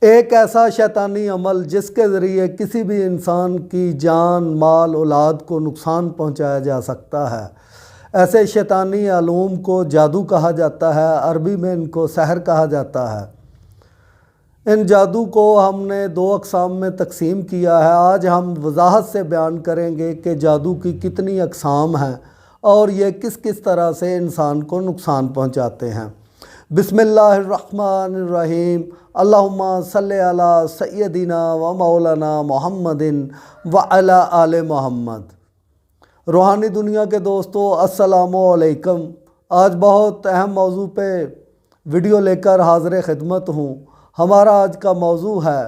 ایک ایسا شیطانی عمل جس کے ذریعے کسی بھی انسان کی جان مال اولاد کو نقصان پہنچایا جا سکتا ہے۔ ایسے شیطانی علوم کو جادو کہا جاتا ہے، عربی میں ان کو سحر کہا جاتا ہے۔ ان جادو کو ہم نے دو اقسام میں تقسیم کیا ہے۔ آج ہم وضاحت سے بیان کریں گے کہ جادو کی کتنی اقسام ہیں اور یہ کس کس طرح سے انسان کو نقصان پہنچاتے ہیں۔ بسم اللہ الرحمن الرحیم۔ اللہم صلی علی سیدنا و مولانا محمد وعلی آل محمد۔ روحانی دنیا کے دوستو السلام علیکم۔ آج بہت اہم موضوع پہ ویڈیو لے کر حاضر خدمت ہوں۔ ہمارا آج کا موضوع ہے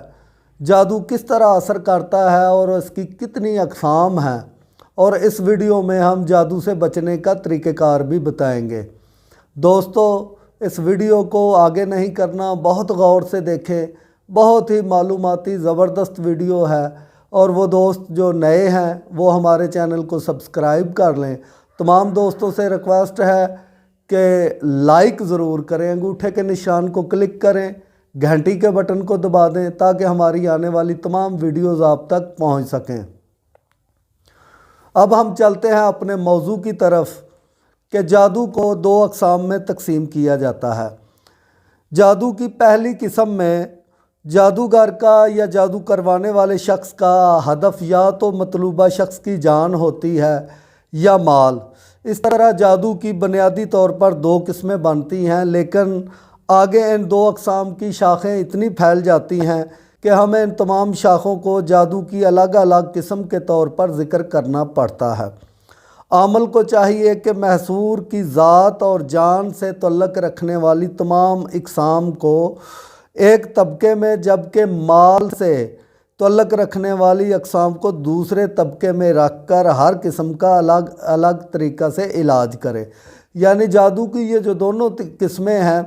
جادو کس طرح اثر کرتا ہے اور اس کی کتنی اقسام ہیں، اور اس ویڈیو میں ہم جادو سے بچنے کا طریقہ کار بھی بتائیں گے۔ دوستو اس ویڈیو کو آگے نہیں کرنا، بہت غور سے دیکھیں، بہت ہی معلوماتی زبردست ویڈیو ہے، اور وہ دوست جو نئے ہیں وہ ہمارے چینل کو سبسکرائب کر لیں۔ تمام دوستوں سے ریکویسٹ ہے کہ لائک ضرور کریں، انگوٹھے کے نشان کو کلک کریں، گھنٹی کے بٹن کو دبا دیں تاکہ ہماری آنے والی تمام ویڈیوز آپ تک پہنچ سکیں۔ اب ہم چلتے ہیں اپنے موضوع کی طرف کہ جادو کو دو اقسام میں تقسیم کیا جاتا ہے۔ جادو کی پہلی قسم میں جادوگر کا یا جادو کروانے والے شخص کا ہدف یا تو مطلوبہ شخص کی جان ہوتی ہے یا مال۔ اس طرح جادو کی بنیادی طور پر دو قسمیں بنتی ہیں، لیکن آگے ان دو اقسام کی شاخیں اتنی پھیل جاتی ہیں کہ ہمیں ان تمام شاخوں کو جادو کی الگ الگ قسم کے طور پر ذکر کرنا پڑتا ہے۔ عامل کو چاہیے کہ محصور کی ذات اور جان سے تعلق رکھنے والی تمام اقسام کو ایک طبقے میں، جبکہ مال سے تعلق رکھنے والی اقسام کو دوسرے طبقے میں رکھ کر ہر قسم کا الگ الگ طریقہ سے علاج کرے۔ یعنی جادو کی یہ جو دونوں قسمیں ہیں،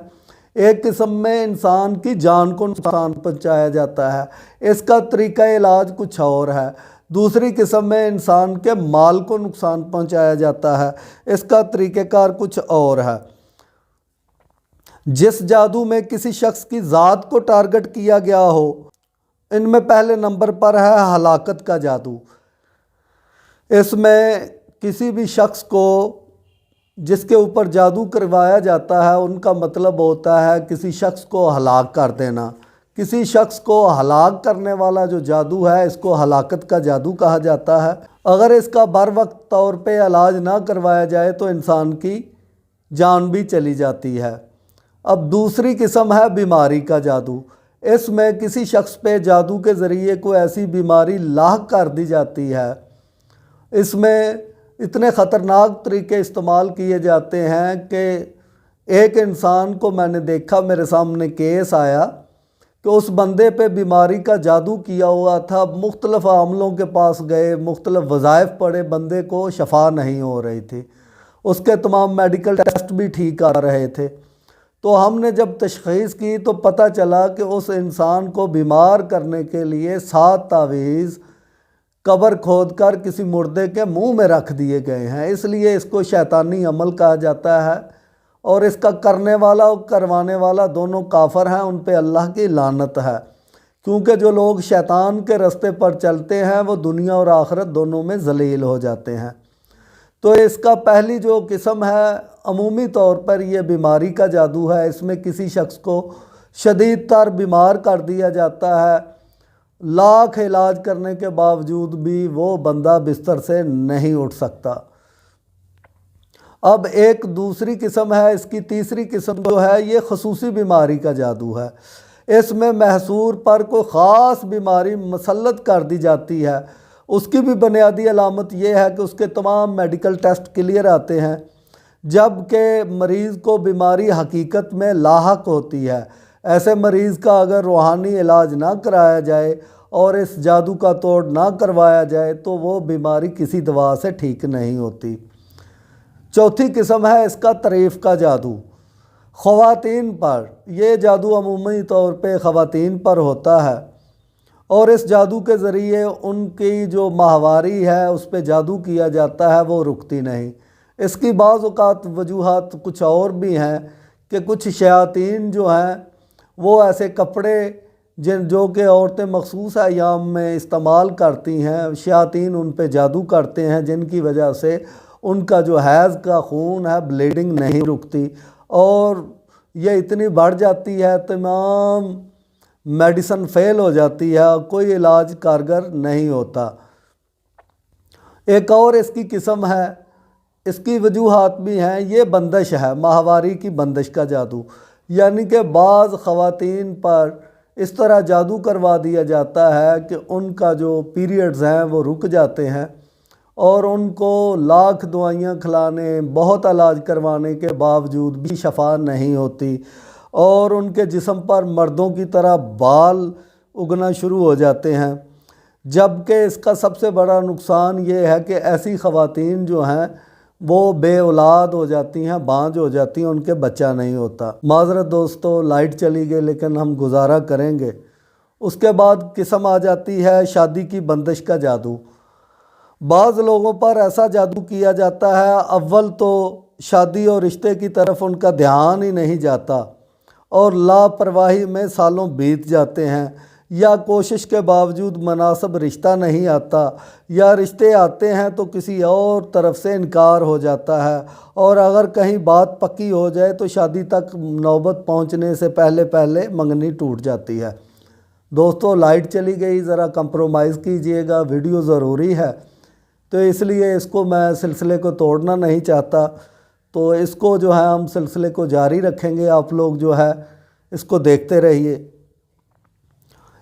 ایک قسم میں انسان کی جان کو نقصان پہنچایا جاتا ہے، اس کا طریقہ علاج کچھ اور ہے۔ دوسری قسم میں انسان کے مال کو نقصان پہنچایا جاتا ہے، اس کا طریقہ کار کچھ اور ہے۔ جس جادو میں کسی شخص کی ذات کو ٹارگٹ کیا گیا ہو، ان میں پہلے نمبر پر ہے ہلاکت کا جادو۔ اس میں کسی بھی شخص کو جس کے اوپر جادو کروایا جاتا ہے، ان کا مطلب ہوتا ہے کسی شخص کو ہلاک کر دینا۔ کسی شخص کو ہلاک کرنے والا جو جادو ہے، اس کو ہلاکت کا جادو کہا جاتا ہے۔ اگر اس کا بر وقت طور پہ علاج نہ کروایا جائے تو انسان کی جان بھی چلی جاتی ہے۔ اب دوسری قسم ہے بیماری کا جادو۔ اس میں کسی شخص پہ جادو کے ذریعے کوئی ایسی بیماری لاحق کر دی جاتی ہے۔ اس میں اتنے خطرناک طریقے استعمال کیے جاتے ہیں کہ ایک انسان کو میں نے دیکھا، میرے سامنے کیس آیا کہ اس بندے پہ بیماری کا جادو کیا ہوا تھا۔ مختلف عاملوں کے پاس گئے، مختلف وظائف پڑے، بندے کو شفا نہیں ہو رہی تھی، اس کے تمام میڈیکل ٹیسٹ بھی ٹھیک آ رہے تھے۔ تو ہم نے جب تشخیص کی تو پتہ چلا کہ اس انسان کو بیمار کرنے کے لیے 7 تعویذ قبر کھود کر کسی مردے کے منہ میں رکھ دیے گئے ہیں۔ اس لیے اس کو شیطانی عمل کہا جاتا ہے، اور اس کا کرنے والا اور کروانے والا دونوں کافر ہیں، ان پہ اللہ کی لعنت ہے، کیونکہ جو لوگ شیطان کے رستے پر چلتے ہیں وہ دنیا اور آخرت دونوں میں ذلیل ہو جاتے ہیں۔ تو اس کا پہلی جو قسم ہے، عمومی طور پر یہ بیماری کا جادو ہے۔ اس میں کسی شخص کو شدید تر بیمار کر دیا جاتا ہے، لاکھ علاج کرنے کے باوجود بھی وہ بندہ بستر سے نہیں اٹھ سکتا۔ اب ایک دوسری قسم ہے، اس کی تیسری قسم جو ہے، یہ خصوصی بیماری کا جادو ہے۔ اس میں محصور پر کوئی خاص بیماری مسلط کر دی جاتی ہے۔ اس کی بھی بنیادی علامت یہ ہے کہ اس کے تمام میڈیکل ٹیسٹ کلیئر آتے ہیں، جبکہ مریض کو بیماری حقیقت میں لاحق ہوتی ہے۔ ایسے مریض کا اگر روحانی علاج نہ کرایا جائے اور اس جادو کا توڑ نہ کروایا جائے تو وہ بیماری کسی دوا سے ٹھیک نہیں ہوتی۔ چوتھی قسم ہے اس کا تعریف کا جادو۔ خواتین پر یہ جادو عمومی طور پہ خواتین پر ہوتا ہے، اور اس جادو کے ذریعے ان کی جو ماہواری ہے اس پہ جادو کیا جاتا ہے، وہ رکتی نہیں۔ اس کی بعض اوقات وجوہات کچھ اور بھی ہیں کہ کچھ شیاطین جو ہیں وہ ایسے کپڑے جو کہ عورتیں مخصوص ایام میں استعمال کرتی ہیں، شیاطین ان پہ جادو کرتے ہیں، جن کی وجہ سے ان کا جو حیض کا خون ہے بلیڈنگ نہیں رکتی اور یہ اتنی بڑھ جاتی ہے، تمام میڈیسن فیل ہو جاتی ہے، کوئی علاج کارگر نہیں ہوتا۔ ایک اور اس کی قسم ہے، اس کی وجوہات بھی ہیں، یہ بندش ہے، ماہواری کی بندش کا جادو، یعنی کہ بعض خواتین پر اس طرح جادو کروا دیا جاتا ہے کہ ان کا جو پیریڈز ہیں وہ رک جاتے ہیں اور ان کو لاکھ دوائیاں کھلانے، بہت علاج کروانے کے باوجود بھی شفا نہیں ہوتی اور ان کے جسم پر مردوں کی طرح بال اگنا شروع ہو جاتے ہیں۔ جبکہ اس کا سب سے بڑا نقصان یہ ہے کہ ایسی خواتین جو ہیں وہ بے اولاد ہو جاتی ہیں، بانجھ ہو جاتی ہیں، ان کے بچہ نہیں ہوتا۔ معذرت دوستو، لائٹ چلی گئی لیکن ہم گزارا کریں گے۔ اس کے بعد قسم آ جاتی ہے شادی کی بندش کا جادو۔ بعض لوگوں پر ایسا جادو کیا جاتا ہے، اول تو شادی اور رشتے کی طرف ان کا دھیان ہی نہیں جاتا اور لاپرواہی میں سالوں بیت جاتے ہیں، یا کوشش کے باوجود مناسب رشتہ نہیں آتا، یا رشتے آتے ہیں تو کسی اور طرف سے انکار ہو جاتا ہے، اور اگر کہیں بات پکی ہو جائے تو شادی تک نوبت پہنچنے سے پہلے منگنی ٹوٹ جاتی ہے۔ دوستو لائٹ چلی گئی، ذرا کمپرومائز کیجئے گا، ویڈیو ضروری ہے تو اس لیے اس کو میں سلسلے کو توڑنا نہیں چاہتا، تو اس کو جو ہے ہم سلسلے کو جاری رکھیں گے، آپ لوگ جو ہے اس کو دیکھتے رہیے۔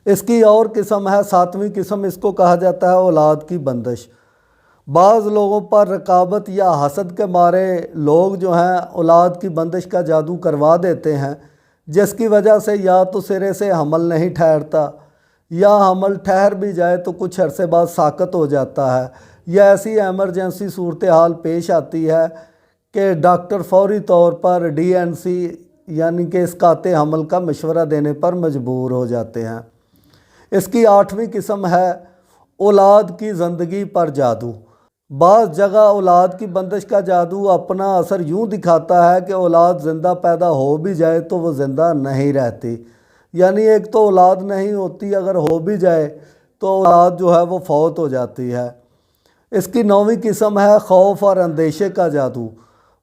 اس کی اور قسم ہے، 7ویں قسم، اس کو کہا جاتا ہے اولاد کی بندش۔ بعض لوگوں پر رقابت یا حسد کے مارے لوگ جو ہیں اولاد کی بندش کا جادو کروا دیتے ہیں، جس کی وجہ سے یا تو سرے سے حمل نہیں ٹھہرتا، یا حمل ٹھہر بھی جائے تو کچھ عرصے بعد ساقط ہو جاتا ہے، یا ایسی ایمرجنسی صورتحال پیش آتی ہے کہ ڈاکٹر فوری طور پر DNC یعنی کہ اسقاط حمل کا مشورہ دینے پر مجبور ہو جاتے ہیں۔ اس کی 8ویں قسم ہے اولاد کی زندگی پر جادو۔ بعض جگہ اولاد کی بندش کا جادو اپنا اثر یوں دکھاتا ہے کہ اولاد زندہ پیدا ہو بھی جائے تو وہ زندہ نہیں رہتی، یعنی ایک تو اولاد نہیں ہوتی، اگر ہو بھی جائے تو اولاد جو ہے وہ فوت ہو جاتی ہے۔ اس کی 9ویں قسم ہے خوف اور اندیشے کا جادو۔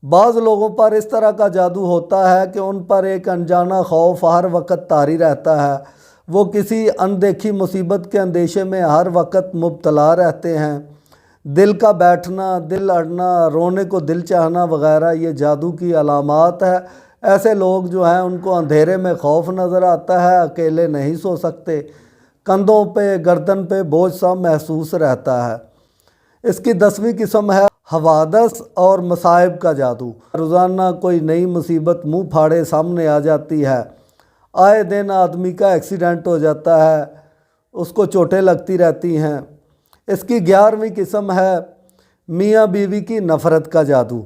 بعض لوگوں پر اس طرح کا جادو ہوتا ہے کہ ان پر ایک انجانہ خوف ہر وقت طاری رہتا ہے، وہ کسی اندیکھی مصیبت کے اندیشے میں ہر وقت مبتلا رہتے ہیں۔ دل کا بیٹھنا، دل اڑنا، رونے کو دل چاہنا وغیرہ یہ جادو کی علامات ہے۔ ایسے لوگ جو ہیں ان کو اندھیرے میں خوف نظر آتا ہے، اکیلے نہیں سو سکتے، کندھوں پہ گردن پہ بوجھ سا محسوس رہتا ہے۔ اس کی 10ویں قسم ہے حوادث اور مصائب کا جادو۔ روزانہ کوئی نئی مصیبت منہ پھاڑے سامنے آ جاتی ہے، آئے دن آدمی کا ایکسیڈنٹ ہو جاتا ہے، اس کو چوٹیں لگتی رہتی ہیں۔ اس کی 11ویں قسم ہے میاں بیوی کی نفرت کا جادو۔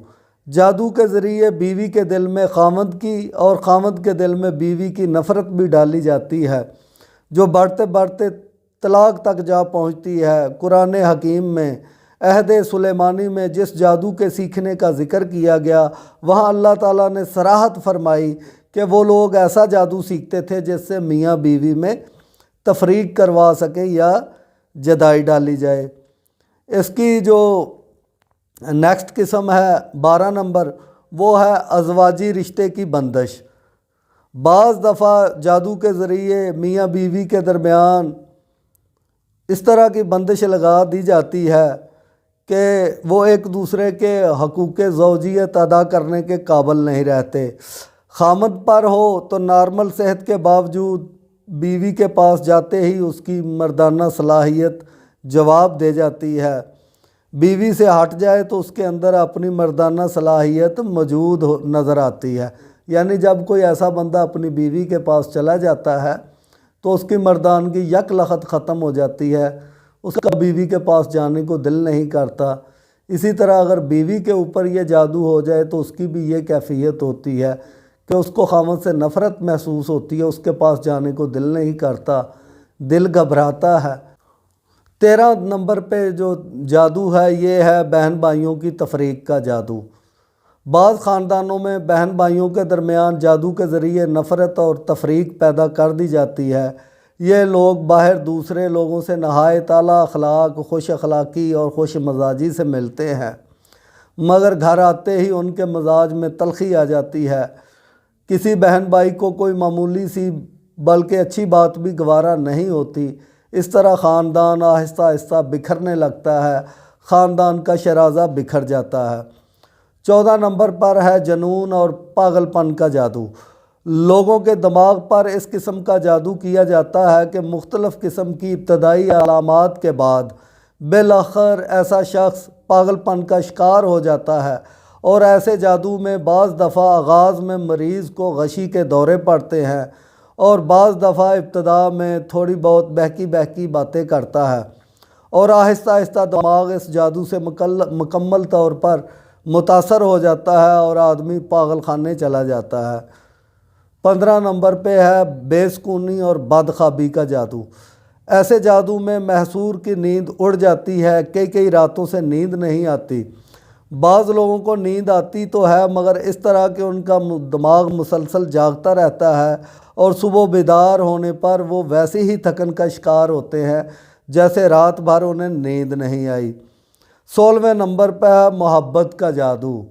جادو کے ذریعے بیوی کے دل میں خاوند کی اور خاوند کے دل میں بیوی کی نفرت بھی ڈالی جاتی ہے، جو بڑھتے بڑھتے طلاق تک جا پہنچتی ہے۔ قرآن حکیم میں عہد سلیمانی میں جس جادو کے سیکھنے کا ذکر کیا گیا، وہاں اللہ تعالیٰ نے صراحت فرمائی کہ وہ لوگ ایسا جادو سیکھتے تھے جس سے میاں بیوی میں تفریق کروا سکیں یا جدائی ڈالی جائے۔ اس کی جو نیکسٹ قسم ہے 12 نمبر، وہ ہے ازواجی رشتے کی بندش۔ بعض دفعہ جادو کے ذریعے میاں بیوی کے درمیان اس طرح کی بندش لگا دی جاتی ہے کہ وہ ایک دوسرے کے حقوق زوجیت ادا کرنے کے قابل نہیں رہتے۔ خامد پر ہو تو نارمل صحت کے باوجود بیوی کے پاس جاتے ہی اس کی مردانہ صلاحیت جواب دے جاتی ہے، بیوی سے ہٹ جائے تو اس کے اندر اپنی مردانہ صلاحیت موجود نظر آتی ہے۔ یعنی جب کوئی ایسا بندہ اپنی بیوی کے پاس چلا جاتا ہے تو اس کی مردانگی یک لخت ختم ہو جاتی ہے، اس کا بیوی کے پاس جانے کو دل نہیں کرتا۔ اسی طرح اگر بیوی کے اوپر یہ جادو ہو جائے تو اس کی بھی یہ کیفیت ہوتی ہے کہ اس کو خاوند سے نفرت محسوس ہوتی ہے، اس کے پاس جانے کو دل نہیں کرتا، دل گھبراتا ہے۔ 13 نمبر پہ جو جادو ہے یہ ہے بہن بھائیوں کی تفریق کا جادو۔ بعض خاندانوں میں بہن بھائیوں کے درمیان جادو کے ذریعے نفرت اور تفریق پیدا کر دی جاتی ہے۔ یہ لوگ باہر دوسرے لوگوں سے نہایت اعلیٰ اخلاق، خوش اخلاقی اور خوش مزاجی سے ملتے ہیں، مگر گھر آتے ہی ان کے مزاج میں تلخی آ جاتی ہے۔ کسی بہن بھائی کو کوئی معمولی سی بلکہ اچھی بات بھی گوارا نہیں ہوتی۔ اس طرح خاندان آہستہ آہستہ بکھرنے لگتا ہے، خاندان کا شرازہ بکھر جاتا ہے۔ 14 نمبر پر ہے جنون اور پاگل پن کا جادو۔ لوگوں کے دماغ پر اس قسم کا جادو کیا جاتا ہے کہ مختلف قسم کی ابتدائی علامات کے بعد بالآخر ایسا شخص پاگل پن کا شکار ہو جاتا ہے، اور ایسے جادو میں بعض دفعہ آغاز میں مریض کو غشی کے دورے پڑتے ہیں، اور بعض دفعہ ابتدا میں تھوڑی بہت بہکی باتیں کرتا ہے، اور آہستہ آہستہ دماغ اس جادو سے مکمل طور پر متاثر ہو جاتا ہے اور آدمی پاگل خانے چلا جاتا ہے۔ 15 نمبر پہ ہے بے سکونی اور بدخوابی کا جادو۔ ایسے جادو میں محصور کی نیند اڑ جاتی ہے، کئی راتوں سے نیند نہیں آتی۔ بعض لوگوں کو نیند آتی تو ہے، مگر اس طرح کہ ان کا دماغ مسلسل جاگتا رہتا ہے، اور صبح بیدار ہونے پر وہ ویسے ہی تھکن کا شکار ہوتے ہیں جیسے رات بھر انہیں نیند نہیں آئی۔ 16ویں نمبر پہ ہے محبت کا جادو۔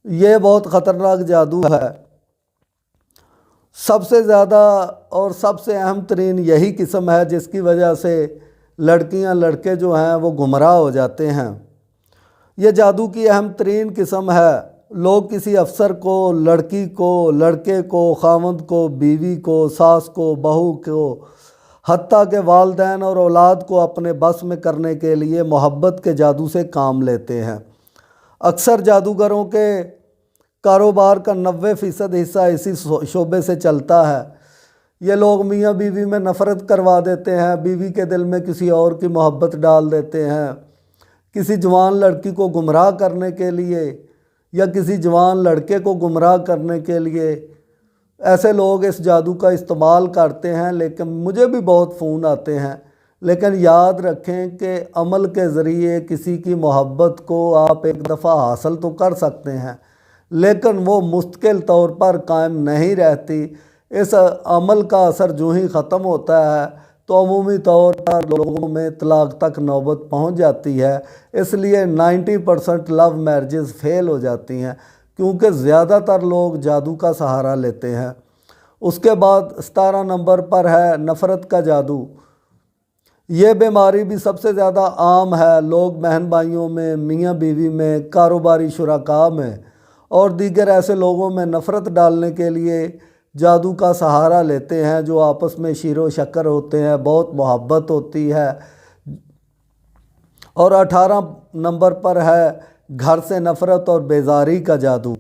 یہ بہت خطرناک جادو ہے۔ سب سے زیادہ اور سب سے اہم ترین یہی قسم ہے جس کی وجہ سے لڑکیاں لڑکے جو ہیں وہ گمراہ ہو جاتے ہیں۔ یہ جادو کی اہم ترین قسم ہے۔ لوگ کسی افسر کو، لڑکی کو، لڑکے کو، خاوند کو، بیوی کو، ساس کو، بہو کو، حتیٰ کہ والدین اور اولاد کو اپنے بس میں کرنے کے لیے محبت کے جادو سے کام لیتے ہیں۔ اکثر جادوگروں کے کاروبار کا 90% حصہ اسی شعبے سے چلتا ہے۔ یہ لوگ میاں بیوی میں نفرت کروا دیتے ہیں، بیوی کے دل میں کسی اور کی محبت ڈال دیتے ہیں۔ کسی جوان لڑکی کو گمراہ کرنے کے لیے یا کسی جوان لڑکے کو گمراہ کرنے کے لیے ایسے لوگ اس جادو کا استعمال کرتے ہیں۔ لیکن مجھے بھی بہت فون آتے ہیں، لیکن یاد رکھیں کہ عمل کے ذریعے کسی کی محبت کو آپ ایک دفعہ حاصل تو کر سکتے ہیں، لیکن وہ مستقل طور پر قائم نہیں رہتی۔ اس عمل کا اثر جو ہی ختم ہوتا ہے تو عمومی طور پر لوگوں میں طلاق تک نوبت پہنچ جاتی ہے۔ اس لیے 90% لو میرجز فیل ہو جاتی ہیں، کیونکہ زیادہ تر لوگ جادو کا سہارا لیتے ہیں۔ اس کے بعد 17 نمبر پر ہے نفرت کا جادو۔ یہ بیماری بھی سب سے زیادہ عام ہے۔ لوگ بہن بھائیوں میں، میاں بیوی میں، کاروباری شرکاء میں اور دیگر ایسے لوگوں میں نفرت ڈالنے کے لیے جادو کا سہارا لیتے ہیں، جو آپس میں شیر و شکر ہوتے ہیں، بہت محبت ہوتی ہے۔ اور 18 نمبر پر ہے گھر سے نفرت اور بیزاری کا جادو۔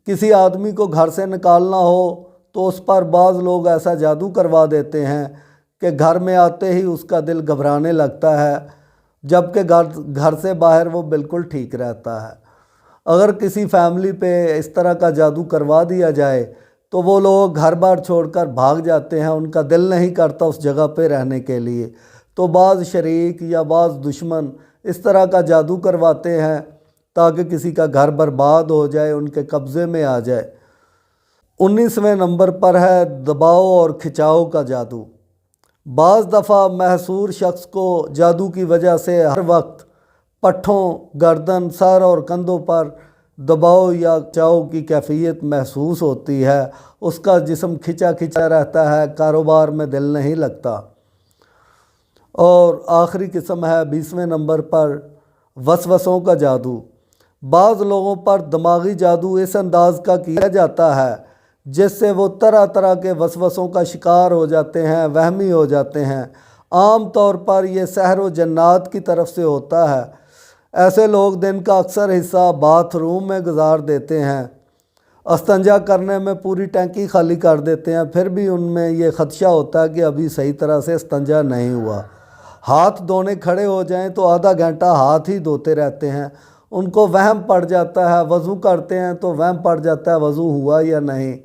کسی آدمی کو گھر سے نکالنا ہو تو اس پر بعض لوگ ایسا جادو کروا دیتے ہیں کہ گھر میں آتے ہی اس کا دل گھبرانے لگتا ہے، جبکہ گھر سے باہر وہ بالکل ٹھیک رہتا ہے۔ اگر کسی فیملی پہ اس طرح کا جادو کروا دیا جائے تو وہ لوگ گھر بار چھوڑ کر بھاگ جاتے ہیں، ان کا دل نہیں کرتا اس جگہ پہ رہنے کے لیے۔ تو بعض شریک یا بعض دشمن اس طرح کا جادو کرواتے ہیں تاکہ کسی کا گھر برباد ہو جائے، ان کے قبضے میں آ جائے۔ 19ویں نمبر پر ہے دباؤ اور کھچاؤ کا جادو۔ بعض دفعہ محصور شخص کو جادو کی وجہ سے ہر وقت پٹھوں، گردن، سر اور کندھوں پر دباؤ یا کھچاؤ کی کیفیت محسوس ہوتی ہے۔ اس کا جسم کھچا کھچا رہتا ہے، کاروبار میں دل نہیں لگتا۔ اور آخری قسم ہے 20ویں نمبر پر وسوسوں کا جادو۔ بعض لوگوں پر دماغی جادو اس انداز کا کیا جاتا ہے جس سے وہ طرح طرح کے وسوسوں کا شکار ہو جاتے ہیں، وہمی ہو جاتے ہیں۔ عام طور پر یہ سحر و جنات کی طرف سے ہوتا ہے۔ ایسے لوگ دن کا اکثر حصہ باتھ روم میں گزار دیتے ہیں، استنجا کرنے میں پوری ٹینکی خالی کر دیتے ہیں، پھر بھی ان میں یہ خدشہ ہوتا ہے کہ ابھی صحیح طرح سے استنجا نہیں ہوا۔ ہاتھ دھونے کھڑے ہو جائیں تو آدھا گھنٹہ ہاتھ ہی دھوتے رہتے ہیں۔ ان کو وہم پڑ جاتا ہے، وضو کرتے ہیں تو وہم پڑ جاتا ہے وضو ہوا یا نہیں۔